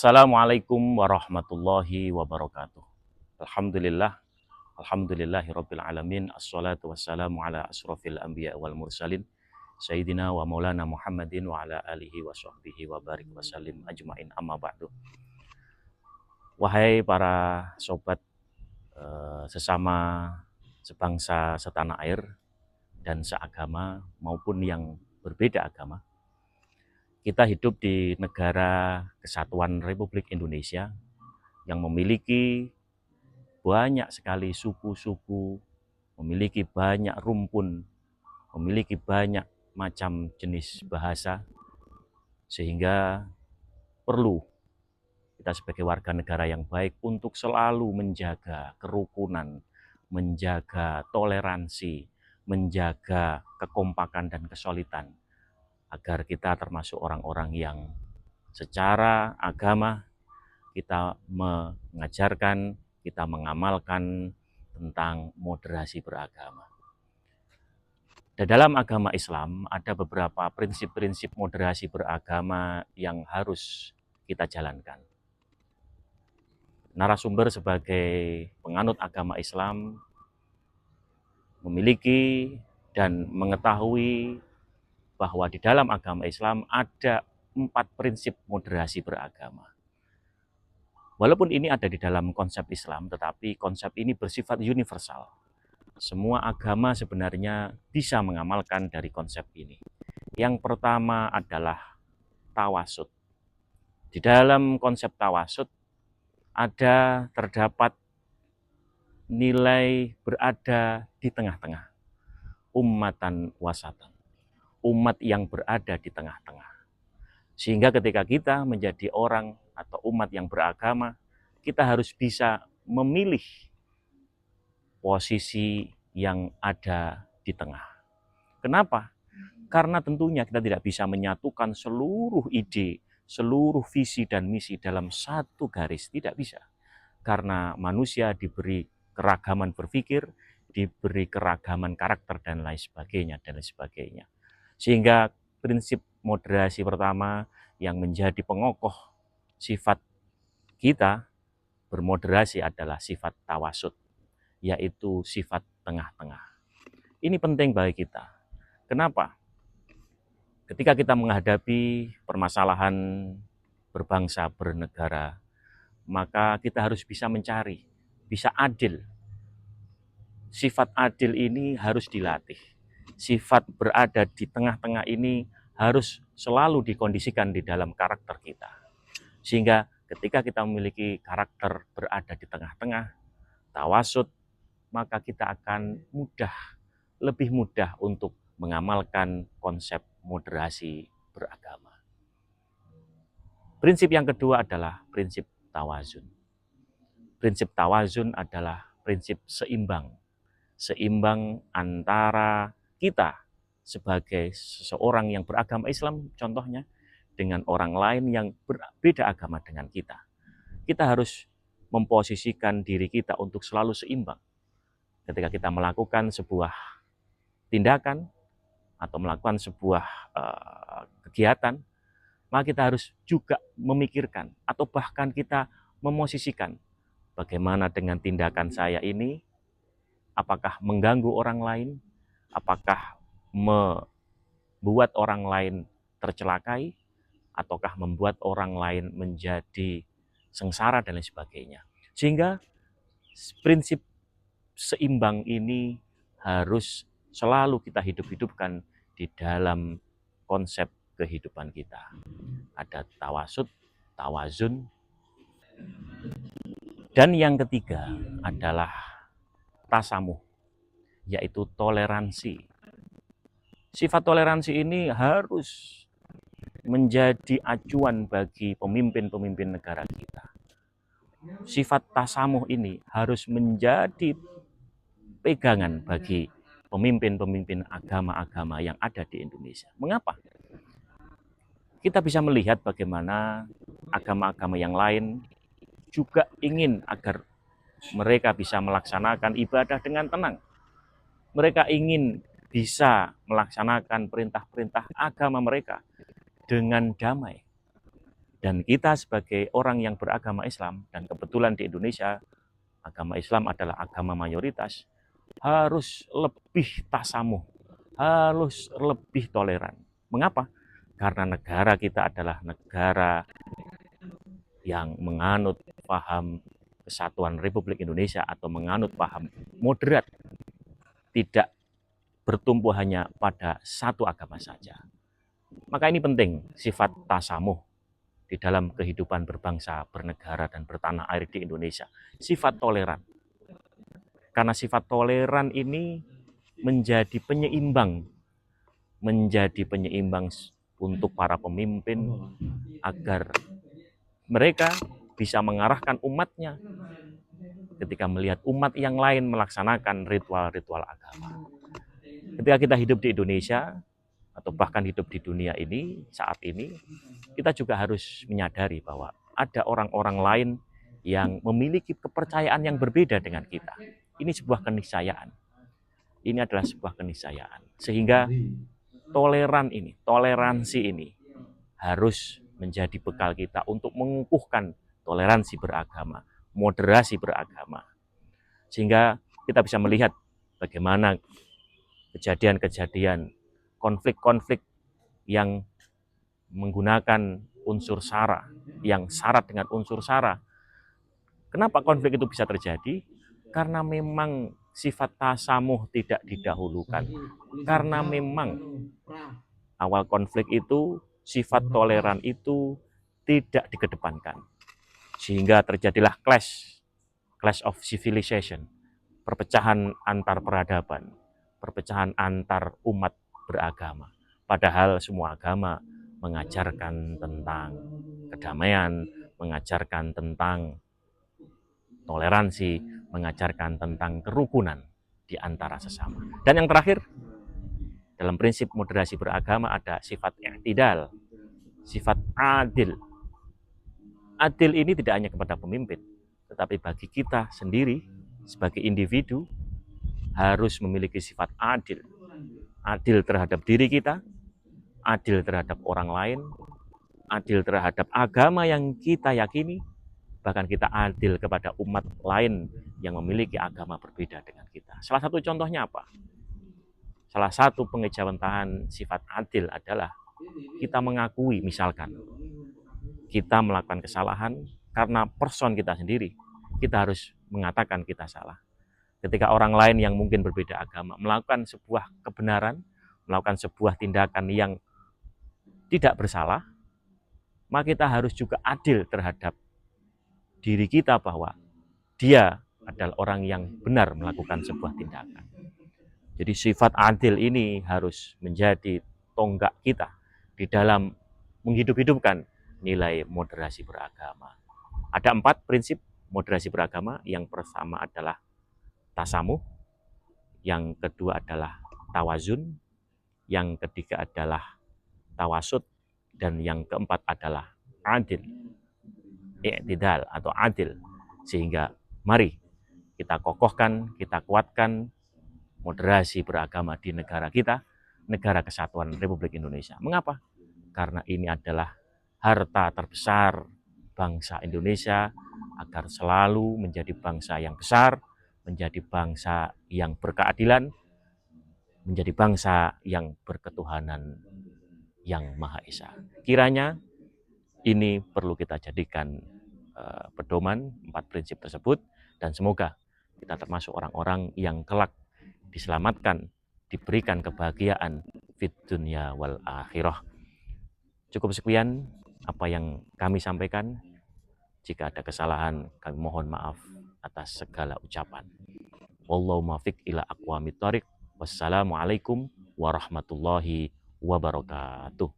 Assalamualaikum warahmatullahi wabarakatuh. Alhamdulillah, alhamdulillahirabbil alamin. Assalatu wassalamu ala asrofil anbiya wal mursalin Sayyidina wa maulana Muhammadin wa ala alihi wa sahbihi wa barik wa salim ajmain amma ba'du. Wahai para sobat sesama sebangsa setanah air dan seagama maupun yang berbeda agama, kita hidup di negara kesatuan Republik Indonesia yang memiliki banyak sekali suku-suku, memiliki banyak rumpun, memiliki banyak macam jenis bahasa, sehingga perlu kita sebagai warga negara yang baik untuk selalu menjaga kerukunan, menjaga toleransi, menjaga kekompakan dan kesolidan, agar kita termasuk orang-orang yang secara agama kita mengajarkan, kita mengamalkan tentang moderasi beragama. Dan dalam agama Islam ada beberapa prinsip-prinsip moderasi beragama yang harus kita jalankan. Narasumber sebagai penganut agama Islam memiliki dan mengetahui bahwa di dalam agama Islam ada 4 prinsip moderasi beragama. Walaupun ini ada di dalam konsep Islam, tetapi konsep ini bersifat universal. Semua agama sebenarnya bisa mengamalkan dari konsep ini. Yang pertama adalah tawasud. Di dalam konsep tawasud terdapat nilai berada di tengah-tengah. Ummatan wasatan. Umat yang berada di tengah-tengah. Sehingga ketika kita menjadi orang atau umat yang beragama, kita harus bisa memilih posisi yang ada di tengah. Kenapa? Karena tentunya kita tidak bisa menyatukan seluruh ide, seluruh visi dan misi dalam satu garis. Tidak bisa. Karena manusia diberi keragaman berpikir, diberi keragaman karakter dan lain sebagainya. Sehingga prinsip moderasi pertama yang menjadi pengokoh sifat kita bermoderasi adalah sifat tawasud, yaitu sifat tengah-tengah. Ini penting bagi kita. Kenapa? Ketika kita menghadapi permasalahan berbangsa, bernegara, maka kita harus bisa mencari, bisa adil. Sifat adil ini harus dilatih. Sifat berada di tengah-tengah ini harus selalu dikondisikan di dalam karakter kita. Sehingga ketika kita memiliki karakter berada di tengah-tengah, tawasud, maka kita akan lebih mudah untuk mengamalkan konsep moderasi beragama. Prinsip yang kedua adalah prinsip tawazun. Prinsip tawazun adalah prinsip seimbang. Seimbang antara kita sebagai seseorang yang beragama Islam, contohnya, dengan orang lain yang berbeda agama dengan kita. Kita harus memposisikan diri kita untuk selalu seimbang. Ketika kita melakukan sebuah tindakan atau melakukan sebuah kegiatan, maka kita harus juga memikirkan atau bahkan kita memosisikan bagaimana dengan tindakan saya ini, apakah mengganggu orang lain, apakah membuat orang lain tercelakai, ataukah membuat orang lain menjadi sengsara dan lain sebagainya. Sehingga prinsip seimbang ini harus selalu kita hidupkan di dalam konsep kehidupan kita. Ada tawasud, tawazun, dan yang ketiga adalah tasamuh, yaitu toleransi. Sifat toleransi ini harus menjadi acuan bagi pemimpin-pemimpin negara kita. Sifat tasamuh ini harus menjadi pegangan bagi pemimpin-pemimpin agama-agama yang ada di Indonesia. Mengapa? Kita bisa melihat bagaimana agama-agama yang lain juga ingin agar mereka bisa melaksanakan ibadah dengan tenang. Mereka ingin bisa melaksanakan perintah-perintah agama mereka dengan damai. Dan kita sebagai orang yang beragama Islam, dan kebetulan di Indonesia agama Islam adalah agama mayoritas, harus lebih tasamuh, harus lebih toleran. Mengapa? Karena negara kita adalah negara yang menganut paham Kesatuan Republik Indonesia atau menganut paham moderat, tidak bertumpu hanya pada satu agama saja. Maka ini penting, sifat tasamuh di dalam kehidupan berbangsa, bernegara, dan bertanah air di Indonesia. Sifat toleran. Karena sifat toleran ini menjadi penyeimbang untuk para pemimpin agar mereka bisa mengarahkan umatnya ketika melihat umat yang lain melaksanakan ritual-ritual agama. Ketika kita hidup di Indonesia, atau bahkan hidup di dunia ini, saat ini, kita juga harus menyadari bahwa ada orang-orang lain yang memiliki kepercayaan yang berbeda dengan kita. Ini sebuah keniscayaan. Ini adalah sebuah keniscayaan. Sehingga toleransi ini harus menjadi bekal kita untuk mengukuhkan toleransi beragama, moderasi beragama. Sehingga kita bisa melihat bagaimana kejadian-kejadian, konflik-konflik yang menggunakan unsur sara, yang syarat dengan unsur sara. Kenapa konflik itu bisa terjadi? Karena memang sifat tasamuh tidak didahulukan. Karena memang awal konflik itu, sifat toleran itu tidak dikedepankan. Sehingga terjadilah clash of civilization, perpecahan antar peradaban, perpecahan antar umat beragama. Padahal semua agama mengajarkan tentang kedamaian, mengajarkan tentang toleransi, mengajarkan tentang kerukunan di antara sesama. Dan yang terakhir, dalam prinsip moderasi beragama ada sifat i'tidal, sifat adil. Adil ini tidak hanya kepada pemimpin, tetapi bagi kita sendiri sebagai individu harus memiliki sifat adil. Adil terhadap diri kita, adil terhadap orang lain, adil terhadap agama yang kita yakini, bahkan kita adil kepada umat lain yang memiliki agama berbeda dengan kita. Salah satu contohnya apa? Salah satu pengejawantahan sifat adil adalah kita mengakui, misalkan kita melakukan kesalahan karena person kita sendiri, kita harus mengatakan kita salah. Ketika orang lain yang mungkin berbeda agama melakukan sebuah kebenaran, melakukan sebuah tindakan yang tidak bersalah, maka kita harus juga adil terhadap diri kita bahwa dia adalah orang yang benar melakukan sebuah tindakan. Jadi sifat adil ini harus menjadi tonggak kita di dalam menghidup-hidupkan nilai moderasi beragama. Ada 4 prinsip moderasi beragama. Yang pertama adalah tasamuh, yang kedua adalah tawazun, yang ketiga adalah tawasud, dan yang keempat adalah adil, i'tidal atau adil. Sehingga mari kita kokohkan, kita kuatkan moderasi beragama di negara kita, negara Kesatuan Republik Indonesia. Mengapa? Karena ini adalah harta terbesar bangsa Indonesia, agar selalu menjadi bangsa yang besar, menjadi bangsa yang berkeadilan, menjadi bangsa yang berketuhanan yang Maha Esa. Kiranya ini perlu kita jadikan pedoman 4 prinsip tersebut, dan semoga kita termasuk orang-orang yang kelak diselamatkan, diberikan kebahagiaan fid dunya wal akhirah. Cukup sekian apa yang kami sampaikan. Jika ada kesalahan, kami mohon maaf atas segala ucapan. Wallahu muwaffiq ila aqwamit thoriq. Wassalamualaikum warahmatullahi wabarakatuh.